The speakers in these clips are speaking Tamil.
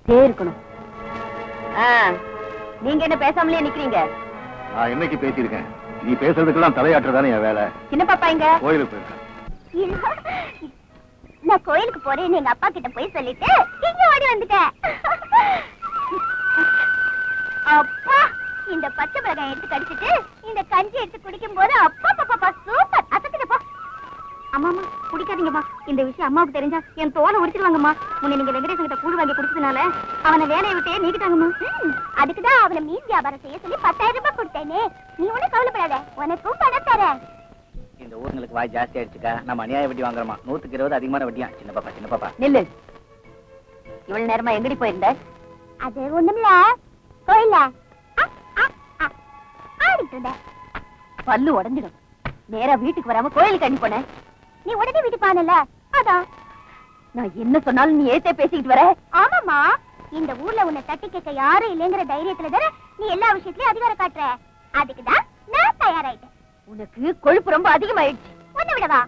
பேசிட்டே இருக்கணும். நீங்க என்ன பேசாமலே நிக்கிறீங்க? நான் என்னைக்கு பேசியிருக்கேன்? நீ பேசுறதுக்கெல்லாம் தலையாட்டுறதானே என் வேலை. சின்ன பாப்பா இங்க கோயிலுக்கு போயிருக்கேன். நான் கோயிலுக்கு போறேன்னு எங்க அப்பா கிட்ட போய் சொல்லிட்டு இங்க ஓடி வந்துட்டேன். அப்பா இந்த பச்சை மிளகாய் எடுத்து கடிச்சிட்டு இந்த கஞ்சி எடுத்து குடிக்கும் போது அப்பா பாப்பா சூப்பர். அசத்துக்கப்பா. அம்மாமா குடிக்காதீங்கம்மா. இந்த விஷயம் அம்மாவுக்கு தெரிஞ்சா என் தோலை உரிச்சிருவாங்கம்மா. முன்ன நீங்க வெங்கடேசன் கிட்ட கூடு வாங்கி குடிச்சதுனால அவனை வேலையை விட்டே நீக்கிட்டாங்கம்மா. அதுக்குதான் அவனை மீன் வியாபாரம் செய்ய சொல்லி 10,000 ரூபாய் கொடுத்தேனே. நீ ஒண்ணு கவலைப்படாத, உனக்கும் பணம் தரேன். இந்த ஊர்களுக்கு வாய் ஜாஸ்தி ஆயிடுச்சுக்கா. நம்ம அநியாய வட்டி வாங்குறோமா? 100% அதிகமான வட்டியா? சின்ன பாப்பா சின்ன பாப்பா நில்லு. இவ்வளவு நேரமா எங்கடி போயிருந்த? அது ஒண்ணுமில்ல, கோயில்ல ஆடிட்டு இருந்த. பல்லு உடஞ்சிடும். நேரா வீட்டுக்கு வராம கோயிலுக்கு அனுப்பி போனேன். நீ உடனே வீட்டுக்கு பானல. அதான் நான் என்ன சொன்னாலும் நீ ஏத்தே பேசிக்கிட்டு வர. ஆமாமா, இந்த ஊர்ல உன்னை தட்டி கேட்க யாரும் இல்லைங்கிற தைரியத்துல தானே நீ எல்லா விஷயத்திலயும் அதிகாரம் காட்டுற. அதுக்குதான் நான் தயாராயிட்டேன். உனக்கு கொழுப்பு ரொம்ப அதிகமாயிடுச்சு. ஒண்ணு விடவா?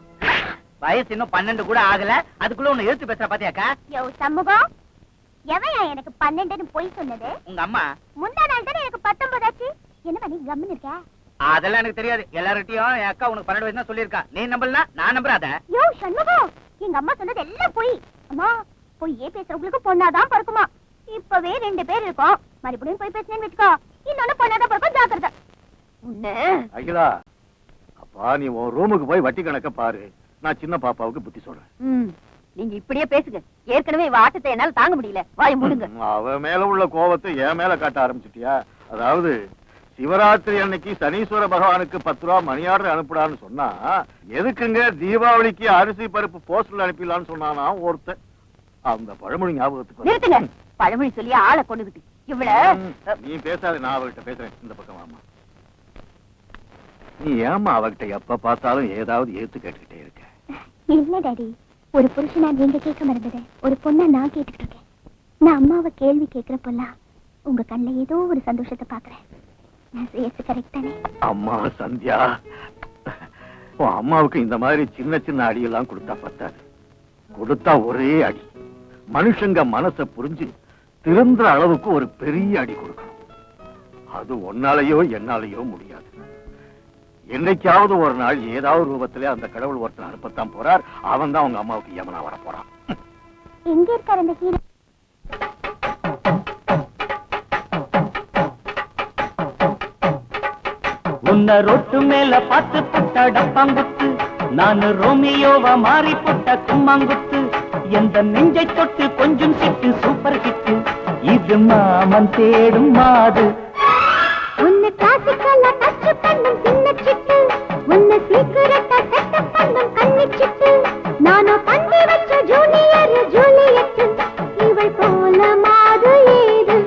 வயசு இன்னும் 12 கூட ஆகல, அதுக்குள்ள உன்னை எழுத்து பேசுற பாத்தியாக்கா? யோ சண்முகம், எவன் எனக்கு 12ன்னு பொய் சொன்னது? உங்க அம்மா. முந்தா நாள் தானே எனக்கு 19 ஆச்சு. என்ன பண்ணி கம்முன்னு இருக்க? அதெல்லாம் எனக்கு தெரியாது. எல்லார்கிட்டயும் என் அக்கா உனக்கு 12 வயசு தான் சொல்லியிருக்கா. நீ நம்பலனா நான் நம்புறாத. யோ சண்முகம், எங்க அம்மா சொன்னது எல்லாம் பொய். அம்மா, பொய்யே பேசுறவங்களுக்கு பொண்ணாதான் பிறக்குமா. இப்பவே 2 பேர் இருக்கோம். மறுபடியும் போய் பேசினேன்னு வச்சுக்கோ, இன்னொன்னு பொண்ணாதான் பிறக்கும். ஜாக்கிரதை. உன்ன அகிலா, அப்பா நீ உன் ரூமுக்கு போய் வட்டி கணக்க பாரு. நான் சின்ன பாப்பாவுக்கு புத்தி சொல்றேன். நீங்க இப்படியே பேசுங்க. ஏற்கனவே இவ ஆட்டத்தை என்னால தாங்க முடியல. வாயை மூடுங்க. அவ மேல உள்ள கோபத்தை என் மேல காட்ட ஆரம்பிச்சுட்டியா? அதாவது சிவராத்திரி அன்னைக்கு சனீஸ்வர பகவானுக்கு 10 ரூபா மணி ஆர்டர் அனுப்புடான்னு சொன்னா, எதுக்குங்க தீபாவளிக்கு அரிசி பருப்பு போஸ்டல் அனுப்பிடலான்னு சொன்னானா ஒருத்தன். அந்த பழமொழி ஞாபகத்துக்கு நிறுத்துங்க. பழமொழி சொல்லி ஆளை கொண்டுகிட்டு இவ்வள. நீ பேசாத, நான் அவகிட்ட பேசுறேன். இந்த பக்கம் வாமா. நீ ஏமா அவகிட்ட எப்ப பார்த்தாலும் ஏதாவது ஏத்து கேட்டுக்கிட்டே இருக்க? இல்ல டாடி, ஒரு புருஷனா நீங்க கேட்க மறந்தது, ஒரு பொண்ணா நான் கேட்டுக்கிட்டு இருக்கேன். நான் அம்மாவை கேள்வி கேட்கிறப்பெல்லாம் உங்க கண்ணுல ஏதோ ஒரு சந்தோஷத்தை பாக்குறேன். கரெக்ட் தானே? அம்மா சந்தியா, உன் அம்மாவுக்கு இந்த மாதிரி சின்ன சின்ன அடியெல்லாம் கொடுத்தா பத்தாது. கொடுத்தா ஒரே அடி. மனுஷங்க மனசை புரிஞ்சு திருந்துற அளவுக்கு ஒரு பெரிய அடி கொடுக்கணும். அது ஒன்னாலேயோ என்னாலேயோ முடியாது. என்னைக்காவது ஒரு நாள் ஏதாவது ரூபத்திலே அந்த கடவுள் ஒருத்தன் அனுப்பத்தான் போறார். அவன் தான் உங்க அம்மாவுக்கு யமனா வர போறான். எங்க இருக்காரு அந்த ஹீரோ? உன்ன ரொட்டு மேல பார்த்து புட்ட டப்பாங்குத்து, நான் ரோமியோவா மாறி புட்ட கும்மாங்குத்து. எந்த நெஞ்சை தொட்டு கொஞ்சம் சிட்டு சூப்பர் ஹிட்டு. இது மாமன் தேடும் மாது. உன்னை கிளாசிக்கலா டச் பண்ணும் சின்ன சிட்டு, உன்னை சீக்கிரட்டா செட்டப் பண்ணும் கண்ணி சிட்டு. நானோ பண்ணி வச்ச ஜூனியர் ஜூலியட், இவள் போல மாது ஏது?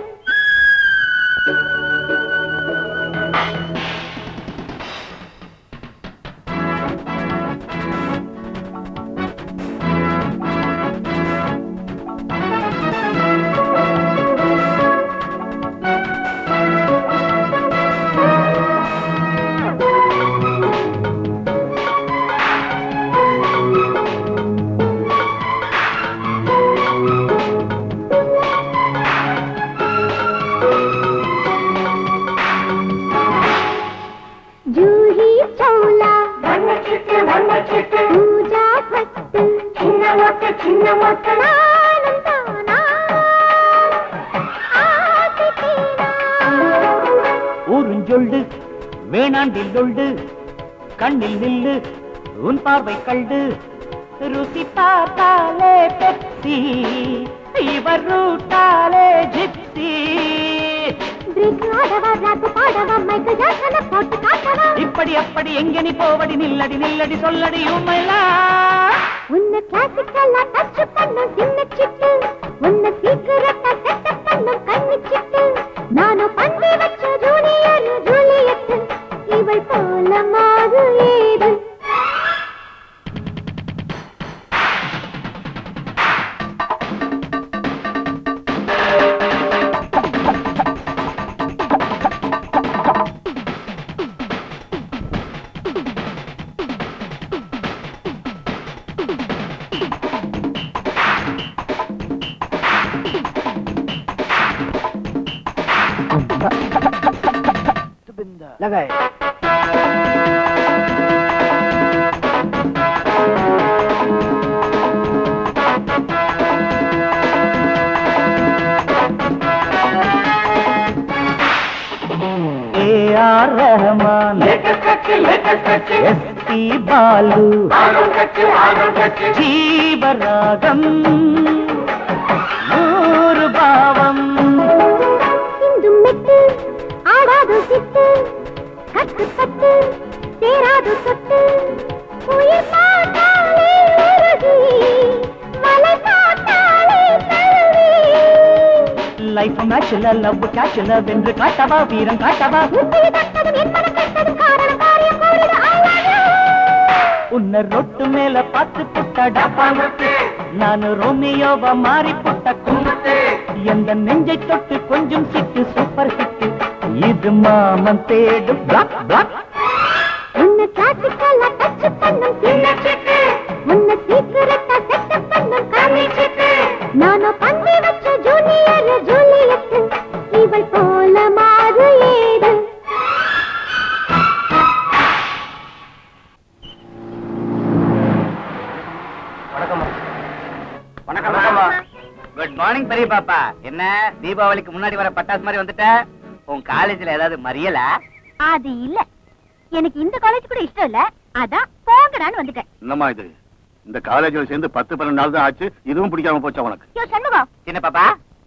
ஊருஞ்சொல்லு வேணாண்டில் ஒள்ளு, கண்ணில் நில்லு உன் பார்வை கண்டு. ருசி பார்த்தாலே பெப்சி, இவர் ரூட்டாலே ஜிப்சி. இப்படி அப்படி எங்க நீ போவடி, நில்லடி நில்லடி சொல்லடி உண்மைலா. உன்னை கிளாசிக்கலா டச் பண்ணும் சின்ன சிட்டு, உன்னை சீக்கிரட்டா செட்டப் பண்ணும் கண்ணி சிட்டு. நானும் பண்ணி வச்ச ஜூனியர் ஜூலியட், இவள் போல மாது ஏது? A.R. रहमान, S.P. बालू, जीवरागम, नूर भावम. சிந்தும் மெட்டு ஆடாது சிட்டு கட்டு கட்டு சேராது சொட்டு உயிர் பார்த்தாலே உருகி மலை பார்த்தாலே தழுவி லைஃப் மேட்ச்ல லவ் கேட்ச்ல வென்று காட்டவா வீரம் காட்டவா உன்னை தட்டதும் என் மனம் கெட்டதும் காரணம் காரியம் கூடியது ஆளாது உன்னை ரொட்டு மேல பார்த்து புட்ட டப்பாங்குத்து நான் ரோமியோவா மாறி புட்ட கும்பத்து எந்த நெஞ்சை தொட்டு கொஞ்சம் சிட்டு சூப்பர் ஹிட் இது மாமன் தேடும் பிளாக் பிளாக் உன்னை கிளாசிக்கலா டச் பண்ணும் சின்னச்சிட்டு உன்னை சீக்கிரட்டா செட் பண்ணும் காமிச்சிட்டு நானோ பந்தி வச்ச ஜூனியர் ஜூலியட் இவள் போல மாறு ஏது குட் மார்னிங் பெரிய பாப்பா. என்ன தீபாவளிக்கு முன்னாடி வர பட்டாசு மாதிரி வந்துட்ட? உன் காலேஜ்ல ஏதாவது மறியல? அது இல்ல, எனக்கு இந்த காலேஜ் கூட இஷ்டம் இல்ல, அதான் போங்கடான்னு வந்துட்டேன். என்னம்மா இது? இந்த காலேஜ்ல சேர்ந்து 10-12 நாள் தான் ஆச்சு, இதுவும் பிடிக்காம போச்சா உனக்கு? யோ சண்முகம், சின்ன பாப்பா,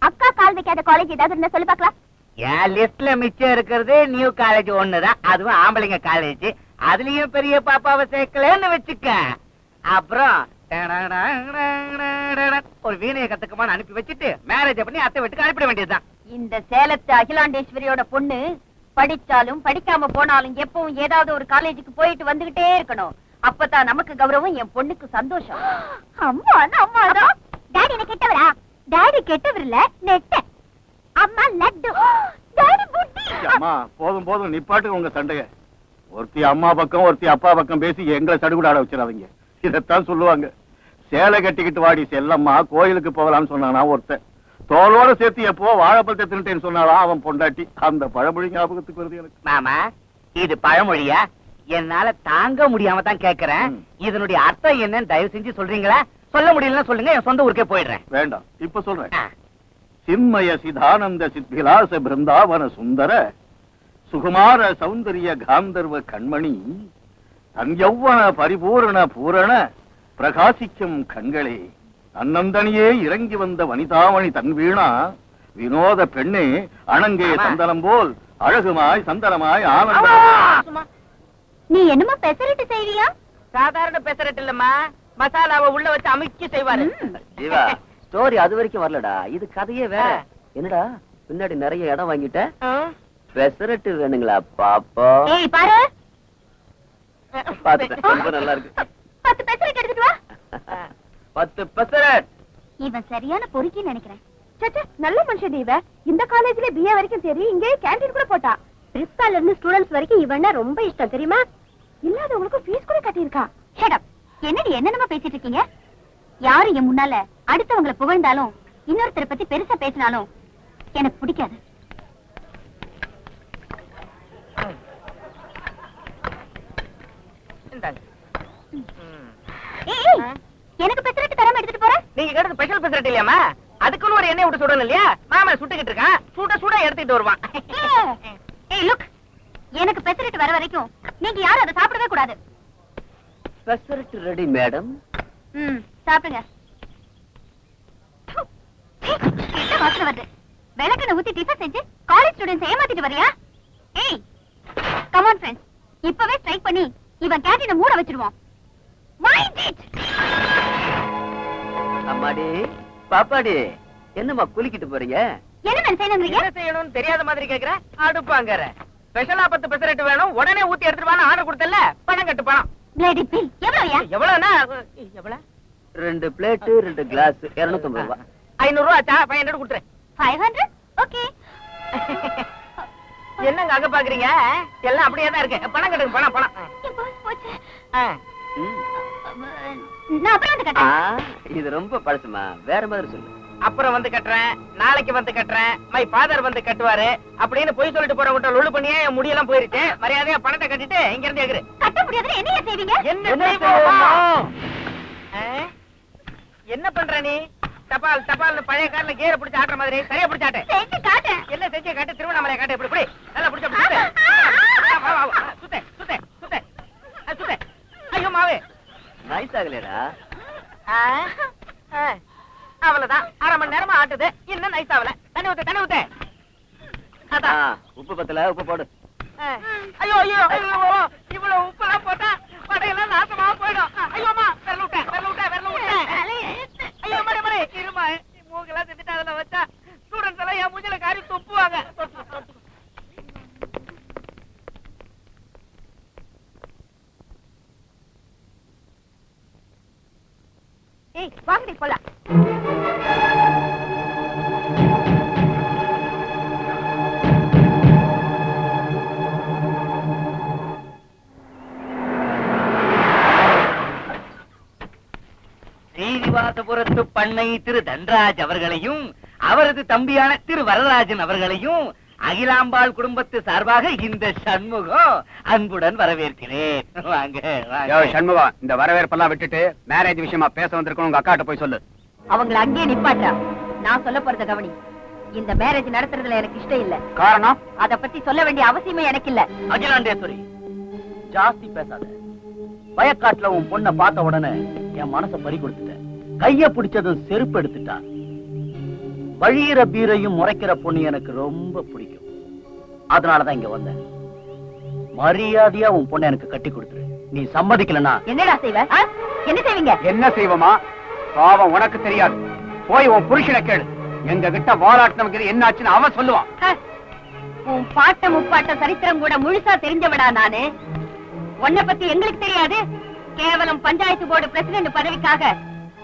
அக்கா கால் வைக்காத காலேஜ் ஏதாவது இருந்தா சொல்லி பார்க்கலாம். என் லிஸ்ட்ல மிச்சம் இருக்கிறது நியூ காலேஜ் ஒண்ணுதான், அதுவும் ஆம்பளைங்க காலேஜ். அதுலயும் பெரிய பாப்பாவை சேர்க்கலன்னு வச்சுக்க. அப்புறம் ஒரு வீணையை கத்துக்கமான்னு அனுப்பி வச்சுட்டு மேரேஜ் பண்ணி அத்தை வீட்டுக்கு அனுப்பிட வேண்டியதுதான். இந்த சேலத்து அகிலாண்டேஸ்வரியோட பொண்ணு படிச்சாலும் படிக்காம போனாலும் எப்பவும் ஏதாவது ஒரு காலேஜுக்கு போயிட்டு வந்துகிட்டே இருக்கணும். அப்பதான் நமக்கு கௌரவம், என் பொண்ணுக்கு சந்தோஷம். அம்மா அம்மா டாடி என்ன கெட்டவரா? டாடி கெட்டவர் இல்ல, நெட்ட. அம்மா லட்டு, டாடி புட்டி. அம்மா போதும் போதும், நிப்பாட்டு உங்க சண்டைய. ஒருத்தி அம்மா பக்கம் ஒருத்தி அப்பா பக்கம் பேசி எங்களை சடுகுட ஆட வச்சிடாதீங்க. இதத்தான் சொல்லுவாங்க, சேலை கட்டிக்கிட்டு வாடி செல்லம்மா கோயிலுக்கு போகலாம்னு சொன்னானா ஒருத்தன், தோளோட சேர்த்து எப்போ வாழைப்பழத்தை தின்னுட்டேன்னு சொன்னாலாம் அவன் பொண்டாட்டி. அந்த பழமொழி ஞாபகத்துக்கு வருது எனக்கு. மாமா, இது பழமொழியா? என்னால தாங்க முடியாம தான் கேக்குறேன். இதனுடைய அர்த்தம் என்னன்னு தயவு செஞ்சு சொல்றீங்களா? சொல்ல முடியலன்னா சொல்லுங்க, என் சொந்த ஊருக்கே போயிடுறேன். வேண்டாம், இப்ப சொல்றேன். சின்மய சிதானந்த சித்விலாச பிருந்தாவன சுந்தர சுகுமார சௌந்தரிய காந்தர்வ கண்மணி தன் யௌவன பரிபூரண பூரண பிரகாசிக்கும் கண்களே, அன்னந்தனியே இறங்கி வந்த வனிதாமணி தன் வீணா வினோத பெண்ணே அணங்கே சந்தனம் போல் அழகுமாய் சந்தனமாய் ஆனந்த. நீ என்னமா பெசரிட்டு செய்வியா? சாதாரண பெசரட் இல்லம்மா, மசாலாவை உள்ள வச்சு அமைச்சு செய்வாரு. ஜீவா, ஸ்டோரி அது வரைக்கும் வரலடா, இது கதையே வேற. என்னடா பின்னாடி நிறைய இடம் வாங்கிட்ட? பெசரட்டு வேணுங்களா பாப்பா? ஏய் பாரு, பாத்துட்டேன், ரொம்ப நல்லா இருக்கு. 10 பெசரிட்டு எடுத்துட்டு வா. 10 பெசரட். இவன் சரியான பொறுக்கின்னு நினைக்கிறேன். சச்சா, நல்ல மனுஷன் இவ. இந்த காலேஜ்ல பிஏ வரைக்கும் சரி, இங்கே கேண்டீன் கூட போட்டா. பிரின்சிபால்ல இருந்து ஸ்டூடண்ட்ஸ் வரைக்கும் இவன்னா ரொம்ப இஷ்டம் தெரியுமா? இல்லாதவங்களுக்கு ஃபீஸ் கூட கட்டியிருக்கா. Shut up. என்னடி என்னென்னமா பேசிட்டு இருக்கீங்க? யாரு என் முன்னால அடுத்தவங்களை புகழ்ந்தாலும் இன்னொருத்தரை பத்தி பெருசா பேசினாலும் எனக்கு பிடிக்காது. ஏய், எனக்கு பெசரட்டு தராம எடுத்துட்டு போற? நீங்க கேட்டது ஸ்பெஷல் பெசரட் இல்லையாமா? அதுக்குன்னு ஒரு எண்ணெய் விட்டு சுடணும் இல்லையா? மாமா சுட்டுக்கிட்டு இருக்கான், சுட எடுத்துட்டு வருவான். ஏய் லுக், எனக்கு பெசரட்டு வர வரைக்கும் நீங்க யாரும் அதை சாப்பிடவே கூடாது. Pesarattu ready madam. சாப்பிடுங்க. கெட்ட வாசனை வருது. விளக்கெண்ண ஊத்தி டிஃபன் செஞ்சு காலேஜ் ஸ்டூடண்ட்ஸ் ஏமாத்திட்டு வரியா? ஏய், கம் ஆன் ஃப்ரெண்ட்ஸ், இப்பவே ஸ்ட்ரைக் பண்ணி இவன் கேண்டீனை மூட வச்சிடுவோம். Mind it. அம்மாடி பாப்பாடி, என்னம்மா குளிக்கிட்டு போறீங்க? என்ன மேன் செய்யணும்ன்றீங்க? என்ன செய்யணும்னு தெரியாத மாதிரி கேக்குற? அடுப்பாங்கற ஸ்பெஷலா 10 பெசரட் வேணும், உடனே ஊத்தி எடுத்துட்டு வான்னு ஆர்டர் கொடுத்தல, பணம் கட்டு பணம். பிளேடி பில் எவ்வளவுயா? எவ்வளவுனா எவ்வளவு? 2 பிளேட் 2 கிளாஸ் 250 ரூபாய். 500 ரூபா ஆச்சா? 500 கொடுத்துறேன். 500. ஓகே. என்னங்க அங்க பாக்குறீங்க? எல்லாம் அப்படியே தான் இருக்கு. பணம் கட்டுங்க, பணம் பணம். போச்சு. ம். நான் அப்புறம் வந்து ஆ, கட்டேன். இது ரொம்ப பழசுமா, வேற மாதிரி சொல்லு. அப்புறம் வந்து கட்டுறேன், நாளைக்கு வந்து கட்டுறேன், மை ஃபாதர் வந்து கட்டுவாரு அப்படின்னு போய் சொல்லிட்டு போறவங்க லொள்ளு பண்ணியே என் முடியெல்லாம் போயிருச்சு. மரியாதையா பணத்தை கட்டிட்டு இங்க இருந்து எகிரு. கட்ட முடியாதுன்னு என்னைய செய்வீங்க? என்ன செய்வோமா? என்ன பண்ற நீ? தபால் தபால் பழைய கார்ல கேர பிடிச்சு ஆட்டுற மாதிரி சரியா பிடிச்சு ஆட்டு. செஞ்சு காட்டு. என்ன செஞ்சு காட்டு, திருவண்ணாமலை காட்டு. இப்படி நல்லா பிடிச்ச சுத்த சுத்த சுத்த சுத்த. ஐயோ மாவே நைஸ் ஆகலடா. அவ்வளவுதான், அரை மணி நேரமா ஆட்டுது, இன்னும் நைஸ் ஆகல. தண்ணி ஊத்து. அதான் உப்பு பத்தல, உப்பு போடு. ஐயோ ஐயோ ஐயோ, இவ்வளவு உப்பெல்லாம் போட்டா படையெல்லாம் நாசமா போயிடும். ஐயோமா விரல விட்டேன். ஐயோ மறை இருமா, மூங்கெல்லாம் செஞ்சுட்டு அதுல வச்சா ஸ்டூடெண்ட்ஸ் எல்லாம் என் மூஞ்சில காரி துப்புவாங்க. ஏய் வாங்கடி போலாம். ஸ்ரீனிவாசபுரத்து பண்ணை திரு தன்ராஜ் அவர்களையும் அவரது தம்பியான திரு வரராஜன் அவர்களையும் அகிலாம்பாள் குடும்பத்து சார்பாக இந்த சண்முகம் அன்புடன் வரவேற்கிறேன். வாங்க சண்முகம், இந்த வரவேற்பெல்லாம் விட்டுட்டு மேரேஜ் விஷயமா பேச வந்திருக்கணும் உங்க அக்காட்ட போய் சொல்லு. அவங்கள அங்கேயே நிப்பாட்டா. நான் சொல்ல போறத கவனி. இந்த மேரேஜ் நடத்துறதுல எனக்கு இஷ்டம் இல்ல. காரணம்? அத பத்தி சொல்ல வேண்டிய அவசியமே எனக்கு இல்ல. அகிலாண்டேஸ்வரி, ஜாஸ்தி பேசாத. வயக்காட்டுல உன் பொண்ண பார்த்த உடனே என் மனசை பறி கொடுத்துட்டேன். கைய பிடிச்சதும் செருப்பு எடுத்துட்டான். வழியிற பீரையும் முறைக்கிற பொண்ணு எனக்கு ரொம்ப பிடிக்கும். அதனாலதான் இங்க வந்தேன். மரியாதையா உன் பொண்ணை எனக்கு கட்டி கொடுத்துரு. நீ சம்மதிக்கலனா என்னடா செய்வ? என்ன செய்வீங்க? என்ன செய்வோமா? பாவம் உனக்கு தெரியாது. போய் உன் புருஷனை கேளு. எங்க கிட்ட வாலாட்டினவங்க என்ன ஆச்சுன்னு அவன் சொல்லுவான். உன் பாட்ட முப்பாட்ட சரித்திரம் கூட முழுசா தெரிஞ்சவடா நானு. உன்னை பத்தி எங்களுக்கு தெரியாது. கேவலம் பஞ்சாயத்து போர்டு பிரசிடென்ட் பதவிக்காக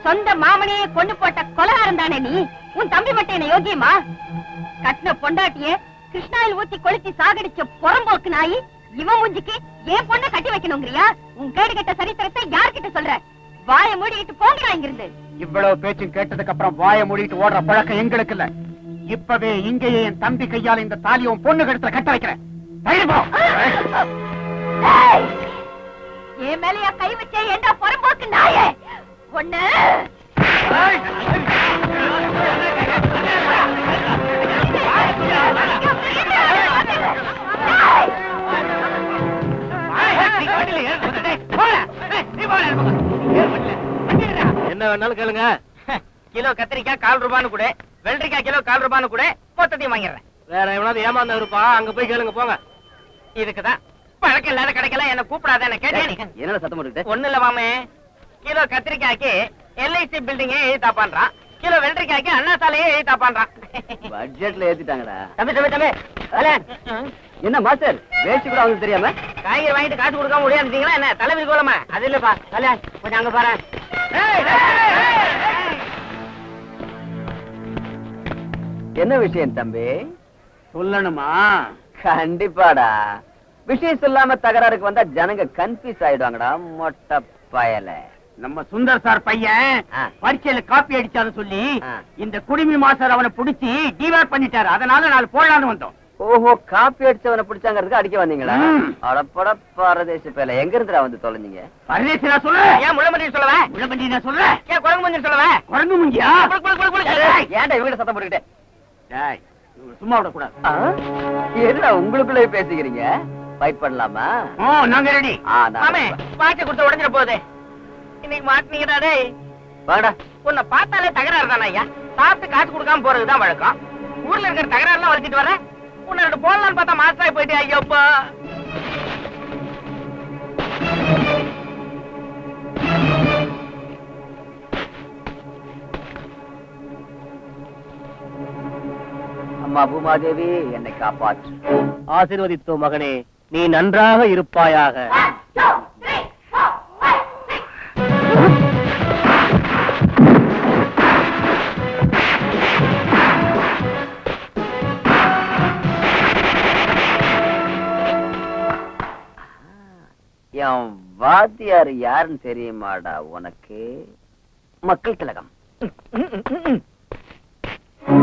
சொந்த மாமனையே கொண்டு போட்ட கொலகாரம் தானே நீ. உன் தம்பி மட்டும் என்ன யோகியமா? கட்டின பொண்டாட்டிய கிருஷ்ணாயில் ஊத்தி கொளுத்தி சாகடிச்ச புறம்போக்கு நாயி இவன் மூஞ்சிக்கு ஏன் பொண்ணை கட்டி வைக்கணுங்கிறியா? உன் கேடு கட்ட சரித்திரத்தை யார்கிட்ட சொல்ற? வாயை மூடிக்கிட்டு போங்கடா இங்கிருந்து. இவ்வளவு பேச்சும் கேட்டதுக்கு அப்புறம் வாயை மூடிட்டு ஓடுற பழக்கம் எங்களுக்கு இல்ல. இப்பவே இங்கேயே என் தம்பி கையால இந்த தாலியும் பொண்ணு கழுத்துல கட்ட வைக்கிறேன். என் மேலையா கை வச்சே ஏண்டா புறம்போக்கு நாயே? ஒண்ணு என்ன வேணாலும் கேளுங்க. கிலோ கத்திரிக்காய் 1/4 ரூபான்னு கூட, வெள்ளரிக்காய் கிலோ 1/4 ரூபான்னு கூட, மொத்தத்தையும் வாங்கிடுறேன். வேற எவனாவது ஏமாந்தா இருப்பா, அங்க போய் கேளுங்க போங்க. இதுக்குதான் பழக்கம் இல்லாத கடைக்கெல்லாம் என்ன கூப்பிடாத. என்ன கேட்டேன்? என்னடா சத்தம் போட்டுக்கிட்ட? ஒண்ணு இல்ல மாமே, கிலோ கத்திரிக்காய்க்கு LIC பில்டிங்கே எழுதி தாப்பான்றான், கிலோ வெள்ளரிக்காய்க்கு அண்ணா சாலையே எழுதி தாப்பான்றான். பட்ஜெட்ல ஏத்திட்டாங்கடா. தம்பி என்ன மாஸ்டர், வேஷ்டி கூட அவங்களுக்கு தெரியாம காய்கறி வாங்கிட்டு காசு கொடுக்காம முடியாதுங்களா? என்ன தலைவி கோலமா? அது இல்லப்பா, கல்யாண் கொஞ்சம் அங்க பாரு. என்ன விஷயம் தம்பி? சொல்லணுமா? கண்டிப்பாடா. விஷயம் சொல்லாம தகராறுக்கு வந்தா ஜனங்க கன்ஃபியூஸ் ஆயிடுவாங்கடா. மொட்டை பயல. நம்ம சுந்தர் சார் பையன் பரீட்சையில காப்பி அடிச்சான்னு சொல்லி இந்த குடிமி மாஸ்டர் அவனை புடிச்சு டிவார் பண்ணிட்டாரு. அதனால நாலு போடலான்னு வந்தோம். ஓஹோ, காப்பி அடிச்சவனை பிடிச்சாங்கிறதுக்கு அடிக்க வந்தீங்களா? அடப்பட பரதேசி பேல, எங்க இருந்துடா வந்து தொலைஞ்சீங்க? பரதேசி நான் சொல்ல. ஏன் முள்ளமண்டி சொல்லுவ? முள்ளமண்டி நான் சொல்ல. ஏன் குரங்கு மஞ்சள் சொல்லுவ? குரங்கு முஞ்சியா? ஏன்டா இவங்க சத்தம் போட்டுக்கிட்டே? சும்மா விடக்கூடாது. எதுடா உங்களுக்குள்ளே பேசிக்கிறீங்க? ஃபைட் பண்ணலாமா? நாங்க ரெடி. மாமே பாட்டு கொடுத்து உடஞ்சிட போகுது. இன்னைக்கு மாட்டினீங்கடா டேய். வாடா. உன்னை பார்த்தாலே தகராறு தானே ஐயா. சாப்பிட்டு காசு கொடுக்காம போறதுதான் வழக்கம். ஊர்ல இருக்கிற தகராறுலாம் வளர்த்திட்டு வர. உன்னை ரெண்டு போடலான்னு பார்த்தா மாஸ்டராய் போயிட்டே. ஐயோப்பா. அம்மா பூமாதேவி, என்னை காப்பாற்று. ஆசீர்வதித்தோ மகனே, நீ நன்றாக இருப்பாயாக. என் வாத்தியார் யாருன்னு தெரியுமாடா உனக்கு? மக்கள் திலகம். ஒரு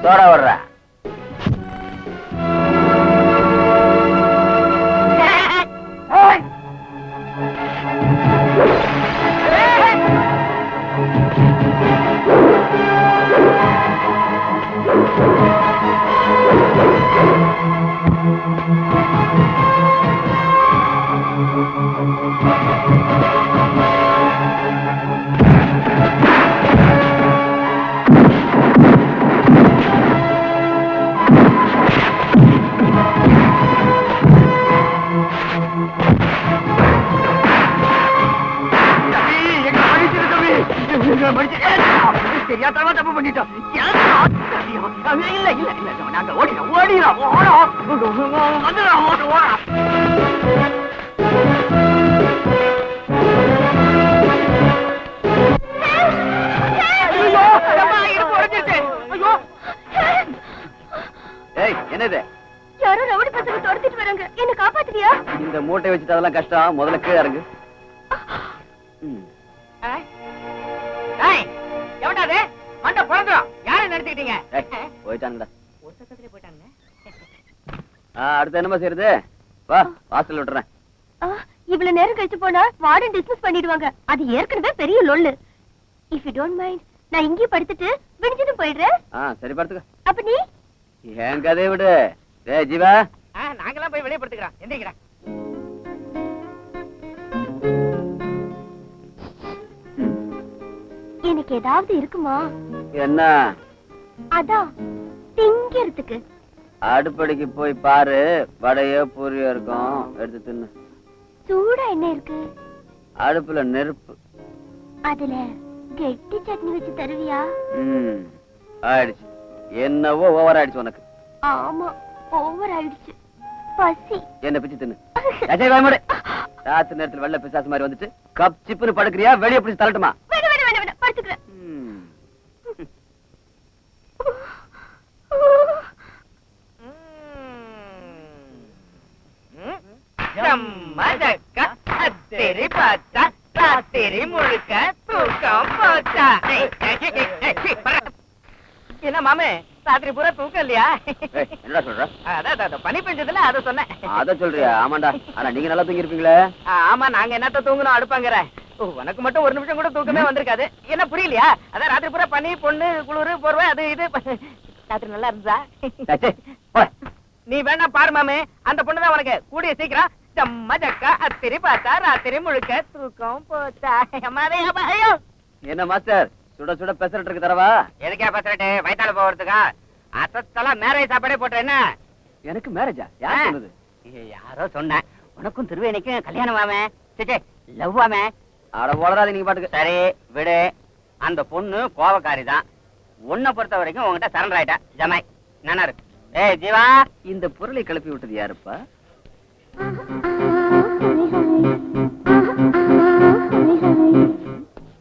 சோடா வர்ற தெரியாதவா தப்பு பண்ணிட்டோம். இல்ல இல்ல இல்ல நாங்க ஓடிடும் ஓடிடும் வந்துடும் ஓடுறோம். என்னது? யாரோ ரவுடி பசங்க துரத்திட்டு வராங்க. என்ன காப்பாத்துறியா? இந்த மூட்டை வச்சுட்டு அதெல்லாம் கஷ்டம். முதல்ல கீழே இறங்கு. எவனாது மண்ட பிறந்துடும். யாரை நடத்திக்கிட்டீங்க? போயிட்டாங்கடா. ஒரு சத்தத்திலே போயிட்டாங்க. அடுத்து என்னமா செய்யறது? வா வாசல் விட்டுறேன். இவ்வளவு நேரம் கழிச்சு போனா வார்டன் டிஸ்மிஸ் பண்ணிடுவாங்க. அது ஏற்கனவே பெரிய லொல்லு. இஃப் யூ டோன்ட் மைண்ட் நான் இங்கேயே படுத்துட்டு விடிஞ்சதும் போயிடுறேன். சரி படுத்துக்க. அப்ப நீ என் கதையை விடு. ஜீவா நாங்கெல்லாம் போய் வெளியே படுத்துக்கிறோம். எந்திரிக்கிறேன். எனக்கு ஏதாவது இருக்குமா? என்ன? அதான் திங்கிறதுக்கு. அடுப்படிக்கு போய் பாரு. வடையோ பூரியோ இருக்கும், எடுத்து தின்னு. சூடா என்ன இருக்கு? அடுப்புல நெருப்பு. அதுல கெட்டி சட்னி வச்சு தருவியா? ஆயிடுச்சு. என்னவோ ஓவர் ஆயிடுச்சு உனக்கு. ஆமா ஓவர் ஆயிடுச்சு. பசி. என்ன பிச்சு தின்னு. ராத்திரி நேரத்தில் வெள்ள பிசாசு மாதிரி வந்துட்டு கப் சிப்புன்னு படுக்கிறியா? வெளியே பிடிச்சு தள்ளட்டுமா? படுத்துக்கிறேன். என்ன மாமே ராத்திரி பூரா தூக்கம் இல்லையா? என்ன சொல்ற? அதான் பனி பெஞ்சதுல அத சொன்னேன். அத சொல்றியா? ஆமாண்டா. ஆனா நீங்க நல்லா தூங்கி இருப்பீங்களே. ஆமா நாங்க என்னத்த தூங்கணும் அடுப்பாங்கிற. உனக்கு மட்டும் ஒரு நிமிஷம் கூட தூக்கமே வந்திருக்காது. என்ன புரியலையா? அதான் ராத்திரி பூரா பனி பொண்ணு குளிரு போர்வை அது இது. ராத்திரி நல்லா இருந்தா? நீ வேணா பாரு மாமே. அந்த பொண்ணுதான் உனக்கு கூடிய சீக்கிரம் ஜம்மா ஜக்கா அத்திரி பார்த்தா ராத்திரி முழுக்க தூக்கம் போச்சா. என்ன மாஸ்டர் சுட சுட பெசரட் இருக்கு தரவா? எதுக்கே பெசரட்டு? வயித்தால போறதுக்கா? அசத்தெல்லாம் மேரேஜ் சாப்பாடே போட்ட என்ன? எனக்கு மேரேஜா? யார் சொன்னது? யாரோ சொன்னேன். உனக்கும் திருவேணிக்கும் கல்யாணம் ஆமே. சே லவ் ஆமே. அட போடாத நீங்க பாட்டுக்கு. சரி விடு. அந்த பொண்ணு கோவக்காரி தான். உன்னை பொறுத்த வரைக்கும் உங்ககிட்ட சரண்டர் ஆயிட்டா. ஜமாய் நானா இருக்கு. ஏய் ஜீவா, இந்த பொருளை கிளப்பி விட்டது யாருப்பா?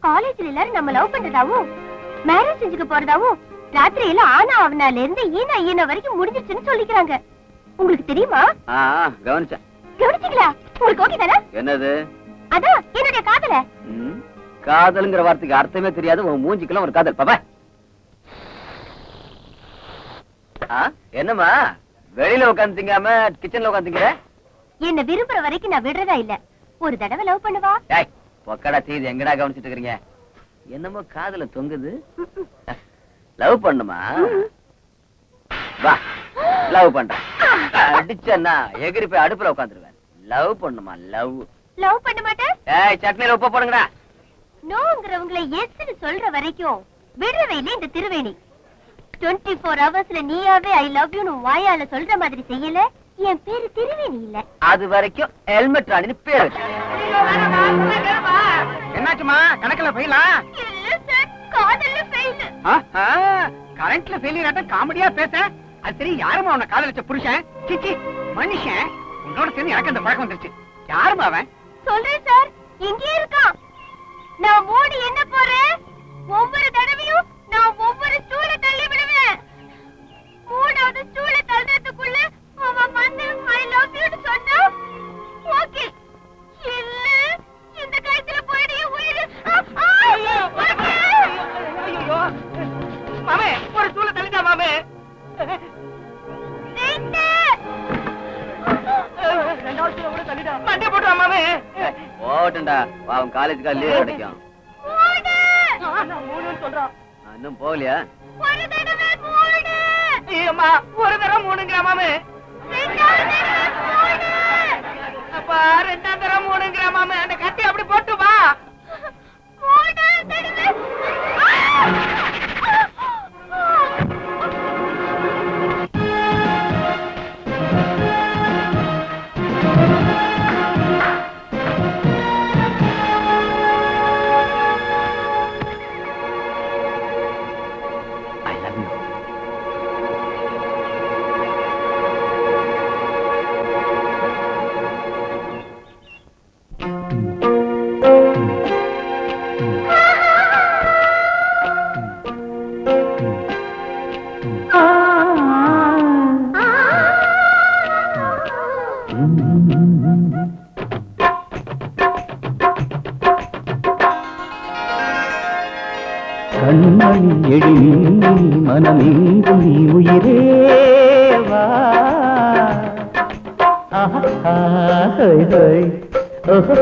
காலேஜ்ல எல்லாரும் நம்ம லவ் பண்றதாவும் மேரேஜ் செஞ்சுக்க போறதாவும் ராத்திரியில ஆனா அவனால இருந்து ஈனா வரைக்கும் முடிஞ்சிருச்சுன்னு சொல்லிக்கிறாங்க. உங்களுக்கு தெரியுமா? கவனிச்சேன். கவனிச்சீங்களா? உங்களுக்கு ஓகே தானே? என்னது? அதான் என்னுடைய காதல. காதல்ங்கிற வார்த்தைக்கு அர்த்தமே தெரியாது, உன் மூஞ்சிக்கெல்லாம் ஒரு காதல். பாப்பா என்னம்மா வெளியில உட்காந்துங்காம கிச்சன்ல உட்காந்துங்கிற? என்ன விரும்புற வரைக்கும் நான் விடுறதா இல்ல. ஒரு தடவை லவ் பண்ணுவா? பொக்கடா தீது எங்கடா கவனிச்சுட்டு இருக்கீங்க? என்னமோ காதல தொங்குது. லவ் பண்ணுமா? வா லவ் பண்றேன். அடிச்சன்னா எகிரி போய் அடுப்புல உட்காந்துருவேன். லவ் பண்ணுமா? லவ் லவ் பண்ண மாட்டேன். சட்னியில உப்ப போடுங்கடா. நோங்கிறவங்களை எஸ்ன்னு சொல்ற வரைக்கும் விடுறவே இல்ல இந்த திருவேணி. 24 ஹவர்ஸ்ல நீயாவே ஐ லவ் யூ வாயால சொல்ற மாதிரி செய்யல, என் பேரு திருவேணி இல்ல. அது வரைக்கும் ஹெல்மெட் ராணின்னு பேர் வச்சு. என்னாச்சுமா? கணக்குல ஃபெயிலா? இல்ல சார், காதல்ல ஃபெயில். கரண்ட்ல ஃபெயிலியர் ஆட்டம் காமெடியா பேச. அது சரி, யாருமா உன்னை காதலிச்ச புருஷன்? சிச்சி மனுஷன். உன்னோட சேர்ந்து எனக்கு அந்த பழக்கம் வந்துருச்சு. யாருமா அவன்? சொல்றேன் சார், இங்கே இருக்கான். நான் ஓடி என்ன போறேன், ஒவ்வொரு தடவையும் நான் ஒவ்வொரு ஸ்டூலை தள்ளி விடுவேன். 3வது ஸ்டூலை தள்ளுறதுக்குள்ள அவன் வந்து ஐ லவ் யூ சொன்னா ஓகே. இல்ல இந்த கழுத்துல போயிடு உயிர். மாமே ஒரு ஸ்டூலை தள்ளிட்டா மாமே. மண்டே போட்டு மாமே. போட்டுண்டா, அவன் காலேஜுக்கா லீவ் கிடைக்கும். சொல்றான். இன்னும் போகலையா? ஒரு தடவை போடு. ஏம்மா ஒரு தடவை 3ங்கிற மாமே. அப்பா 2ஆம் தடவை 3ங்கிற மாமே. அந்த கட்டி அப்படி போட்டு வா. கண்மணி எழினி மனமெங்கும் நீ உயிரேவா. ஹாய் ஹாய் ஓஹோ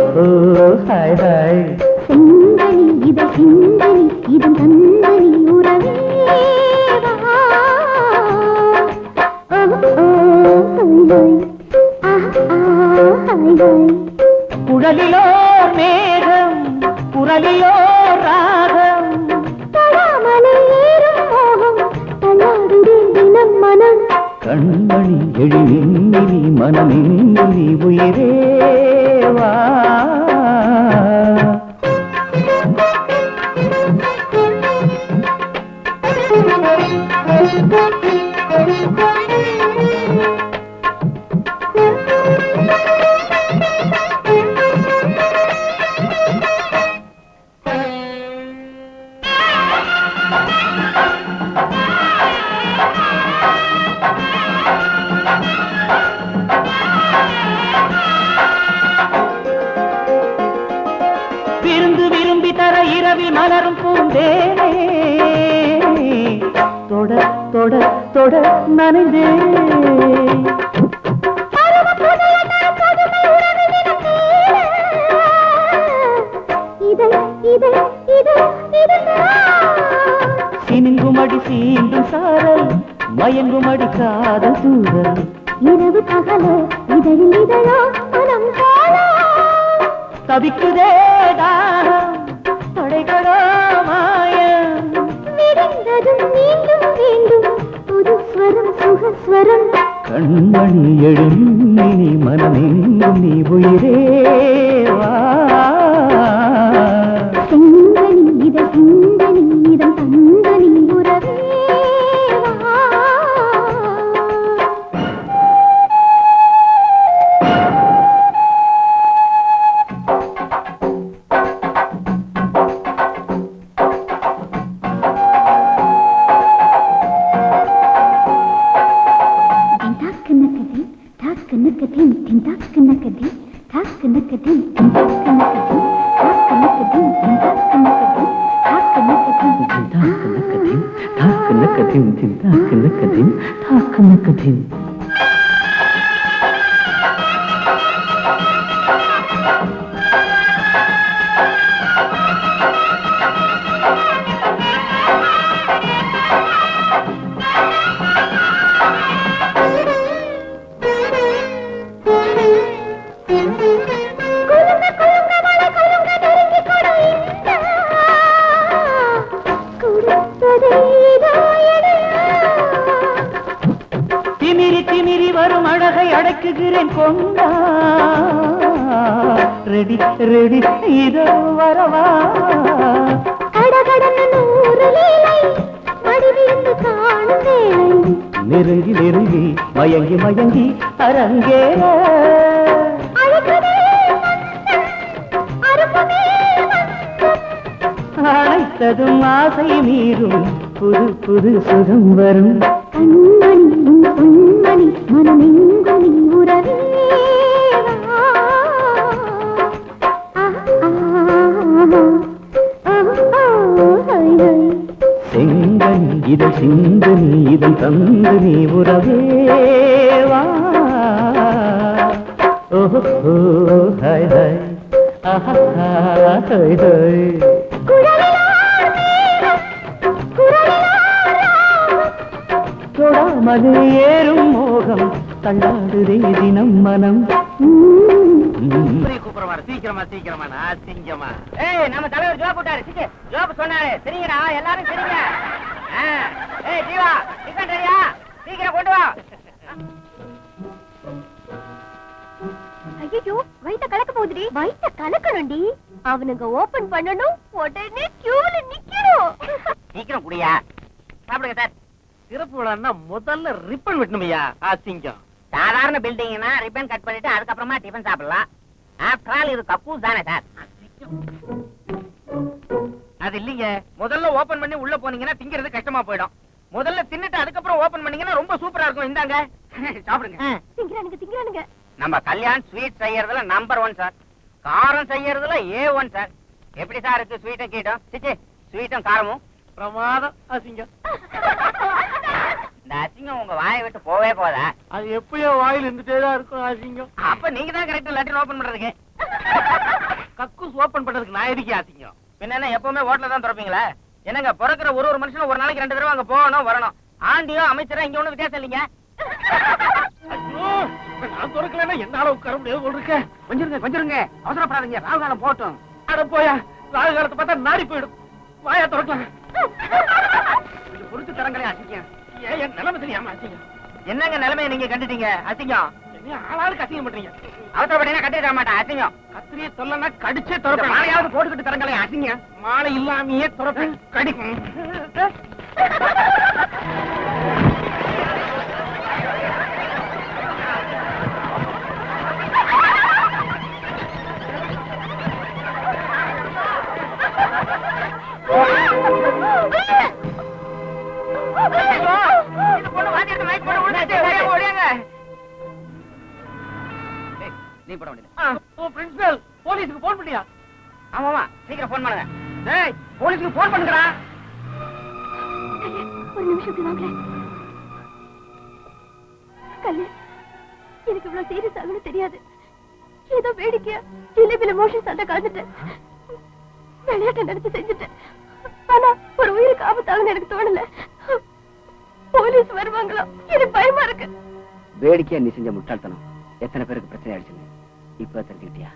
ஹாய் ஹாய். சிந்தனி இத சிந்தனி இதன் தந்தனி உறவேவா. குழலிலோ மேகம் குரலிலோ ராகம். கண்மணி எழினி மனமெங்கும் நீ உயிரேவா. விருந்து விரும்பி தர இரவில் மலரும் பூந்தேனே. தொட தொட தொட நனைந்தே. சினுங்குமடி சீண்டும் சாரல் மயங்குமடி காதல் தூரல். இரவு பகல இதழில் இதழோ மனம் போல தவிக்குதே தாகம் தொடைகளோ மாயம். விரிந்ததும் மீண்டும் மீண்டும் புது ஸ்வரம் சுகஸ்வரம். கண்மணி எழுநி மனமெங்கும் நீ உயிரேவா. சிந்தனி இத சிந்தனி இதன் தந்தனி உறவேவா. Tin tak kena kedin, tak kena kedin, tin tak kena kedin, tak kena kedin, tin tak தின் தின் தாக்கு நக்கதின் தாக்கு நக்கதின். திமிரி திமிரி வரும் அழகை அடக்குகிறேன் கொண்டா. ரெடி ரெடி இதோ வரவா. நெருங்கி நெருங்கி மயங்கி மயங்கி அரங்கேற. அழைத்ததும் ஆசை மீறும் புது புது சுகம் வரும். செங்கனி இதழ் சிந்து நீ இதழ் தந்து நீ உறவேவா. ஓஹோ ஹாய் ஹாய் ஆஹா ஹாய் ஹாய். தொடாமது ஏறும் மோகம் தள்ளாடுதே தினம் மனம். கூப்பிடுறமா சீக்கிரமா சீக்கிரமா சிங்கமா. ஏய் நம்ம தலைவர் ஜோப் விட்டாரு. ஜோப் சொன்னாரு. சரிங்கடா எல்லாரும் சரிங்க. ஏய் ஜீவா டிஃபன் ரெடியா? சீக்கிரம் கொண்டு வா. ஐயோ வயித்த கலக்க போகுதுடி. வயித்த கலக்கணும்டி. அவனுங்க ஓபன் பண்ணணும், உடனே கியூல நிக்கணும். சீக்கிரம் குடியா. சாப்பிடுங்க சார். சிறப்பு விழான்னா முதல்ல ரிப்பன் வெட்டணுமையா. சிங்கம் சாதாரண பில்டிங்னா ரிப்பன் கட் பண்ணிட்டு அதுக்கப்புறமா டிஃபன் சாப்பிடலாம். ஆஃப்டர் ஆல் இது கக்கூஸ் தானே சார். அது இல்லீங்க. முதல்ல ஓபன் பண்ணி உள்ள போனீங்கன்னா திங்கிறது கஷ்டமா போயிடும். முதல்ல தின்னுட்டு அதுக்கப்புறம் ஓபன் பண்ணீங்கன்னா ரொம்ப சூப்பரா இருக்கும். இந்தாங்க சாப்பிடுங்க. திங்கறானுங்க திங்கறானுங்க. நம்ம கல்யாண் ஸ்வீட் செய்யறதுல நம்பர் 1 சார். காரம் செய்யறதுல A1 சார். எப்படி சார் இருக்கு ஸ்வீட்டும் கீட்டும்? சிச்சி ஸ்வீட்டும் காரமும் பிரமாதம். அசிங்கம் இந்த அசிங்கம் உங்க வாயை விட்டு போவே போதா? அது எப்பயோ வாயில் இருந்துட்டேதான் இருக்கும் அசிங்கம். அப்ப நீங்க தான் கரெக்ட் லெட்டர் ஓபன் பண்றதுக்கு. கக்கூஸ் ஓபன் பண்றதுக்கு நான் எதுக்கு அசிங்கம்? பின்ன எப்பவுமே ஹோட்டல்ல தான் திறப்பீங்களா? என்னங்க பிறக்கிற ஒரு மனுஷனும் ஒரு நாளைக்கு 2 தடவை அங்க போகணும் வரணும். ஆண்டியோ அமைச்சரா இங்க ஒண்ணு வித்தியாசம் இல்லைங்க. நான் திறக்கலன்னா என்னால உட்கார முடியாது போல் இருக்க. கொஞ்சிருங்க அவசரப்படாதீங்க. ராகு காலம் போட்டும். அட போயா, ராகு காலத்தை பார்த்தா நாடி போயிடும். வாயா திறக்கலாம். பொறுத்து தரங்களே அசிங்கம். ஏன் நிலைமை தெரியாம அசிங்கம்? என்னங்க நிலைமையை நீங்க கண்டுட்டீங்க? அசிங்கம் ஆளாளுக்கு அசிங்கம் பண்றீங்க. அவசரப்பட்டீங்கன்னா கட்டி தர மாட்டேன். அசிங்கம் கத்திரியே சொல்லனா கடிச்சே திறப்பேன். மாலையாவது போட்டுக்கிட்டு தரங்களே அசிங்கம். மாலை இல்லாமையே திறப்பேன். கடிக்கும். நீ போட முடியல. போலீஸுக்கு போன் பண்ணியா? ஆமாமா சீக்கிரம் போன் பண்ணுங்க. டேய் போலீஸுக்கு போன் பண்ணுங்கடா. ஒரு நிமிஷம் இப்படி வாங்களேன். கல்லு எனக்கு இவ்வளவு சீரியஸ் ஆகுன்னு தெரியாது. ஏதோ வேடிக்கையா ஜிலேபில மோஷன் சண்டை கலந்துட்டேன். விளையாட்டை நடத்தி செஞ்சுட்டேன். ஆனா ஒரு உயிருக்கு ஆபத்தாகுன்னு எனக்கு தோணல. போலீஸ் வருவாங்களா எனக்கு பயமா இருக்கு. வேடிக்கையா நீ செஞ்ச முட்டாள்தனம் எத்தனை பேருக்கு பிரச்சனை ஆயிடுச்சுன்னு இப்ப தெரிஞ்சுக்கிட்டியா?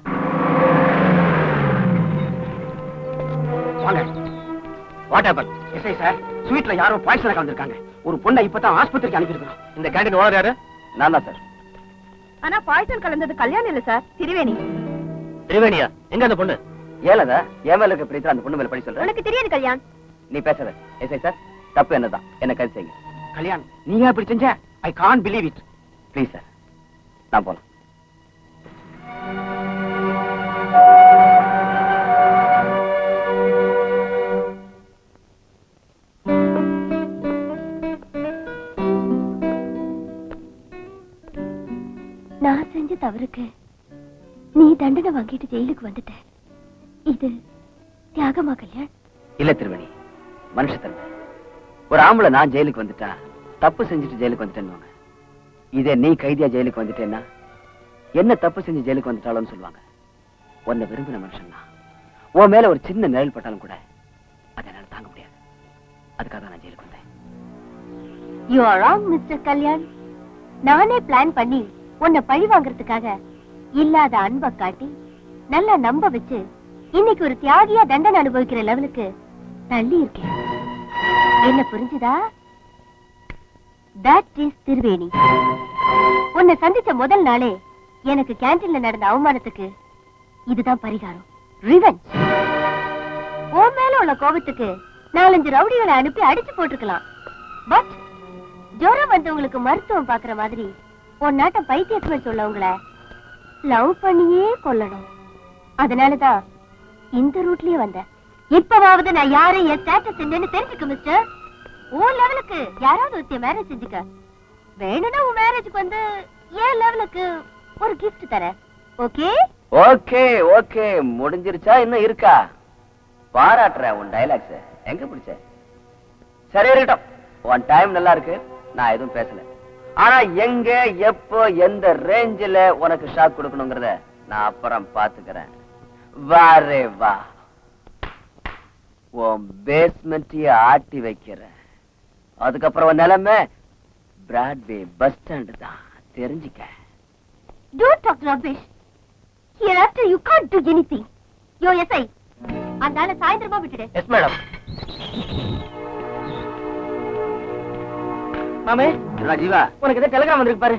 What happen? எஸ்ஐ சார், ஸ்வீட்ல யாரோ பாய்சன் கலந்துருக்காங்க. ஒரு பொண்ணை இப்பதான் ஆஸ்பத்திரிக்கு அனுப்பியிருக்கோம். இந்த கேண்டீன் ஓனர் யாரு? நான் தான் சார். ஆனா பாய்சன் கலந்தது கல்யாணம் இல்ல சார், திரிவேணி. திரிவேணியா? எங்க அந்த பொண்ணு? ஏலதா என் மேல இருக்க பிரித்து அந்த பொண்ணு மேல படி சொல்றேன். உனக்கு தெரியாது கல்யாண். நீ பேசாத. எஸ்ஐ சார், தப்பு என்னதான், என்ன கைது செய்யுங்க. கல்யாண், நீங்க அப்படி செஞ்ச? I can't believe it. Please sir, நான் போலாம். நான் செஞ்ச தவறுக்கு நீ தண்டனை வாங்கிட்டு ஜெயிலுக்கு வந்துட்ட. இது தியாகமா கல்யாண்? இல்ல திருவேணி, மனுஷத்தன்மை. ஒரு ஆம்பளை நான் ஜெயிலுக்கு வந்துட்டா தப்பு செஞ்சுட்டு ஜெயிலுக்கு வந்துட்டேன்னு. இதே நீ கைதியா ஜெயிலுக்கு வந்துட்டேன்னா என்ன தப்பு செஞ்சு ஜெயிலுக்கு வந்துட்டாலும் சொல்லுவாங்க. உன்னை விரும்பின மனுஷன் தான். உன் மேல ஒரு சின்ன நிழல் பட்டாலும் கூட அதை என்னால தாங்க முடியாது. அதுக்காக தான் நான் ஜெயிலுக்கு வந்தேன். You are wrong mister Kalyan. நானே பிளான் பண்ணி உன்னை பழி வாங்குறதுக்காக இல்லாத அன்பை காட்டி நல்லா நம்ப வச்சு இன்னைக்கு ஒரு தியாகியா தண்டனை அனுபவிக்கிற லெவலுக்கு தள்ளி இருக்கேன். என்ன புரிஞ்சுதா? That is Triveni. உன்னை சந்திச்ச முதல் நாளே எனக்கு கேண்டீன்ல நடந்த அவமானத்துக்கு இதுதான் பரிகாரம். ரிவெஞ்ச். உன் மேல உள்ள கோபத்துக்கு 4-5 ரவுடிகளை அனுப்பி அடிச்சு போட்டிருக்கலாம். பட் ஜோரம் வந்தவங்களுக்கு மருத்துவம் பாக்குற மாதிரி உன் நாட்டம் பைத்தியத்துவ சொல்லவங்கள லவ் பண்ணியே கொல்லணும். அதனாலதான் இந்த ரூட்லயே வந்தேன். இப்பவாவது நான் யாரு என் ஸ்டேட்டஸ் என்னன்னு தெரிஞ்சுக்க மிஸ்டர். உன் லெவலுக்கு யாராவது ஒருத்திய மேரேஜ் செஞ்சுக்க. வேணும்னா உன் மேரேஜுக்கு வந்து என் லெவலுக்கு ஒரு கிஃப்ட் தரேன். ஓகே? ஓகே ஓகே, முடிஞ்சிருச்சா இன்னும் இருக்கா? பாராட்டுறேன் உன் டைலாக்ஸ். எங்க பிடிச்ச? சரி இருக்கட்டும், உன் டைம் நல்லா இருக்கு, நான் எதுவும் பேசல. ஆனா எங்க எப்போ எந்த ரேஞ்சில உனக்கு ஷாக் கொடுக்கணுங்கிறத நான் அப்புறம் பாத்துக்கிறேன். வாரே வா, உன் பேஸ்மெண்ட்டையே ஆட்டி வைக்கிறேன். அதுக்கப்புறம் நிலைமை பிராட்வே பஸ் ஸ்டாண்ட் தான், தெரிஞ்சுக்க. Don't talk rubbish. Hereafter you can't do anything. Yo, SI. அந்தால சாயந்திரமா விட்டுடு. Yes madam. மாமே, ஜீவா, உனக்கு ஏதோ டெலிகிராம் வந்திருக்கு பாரு.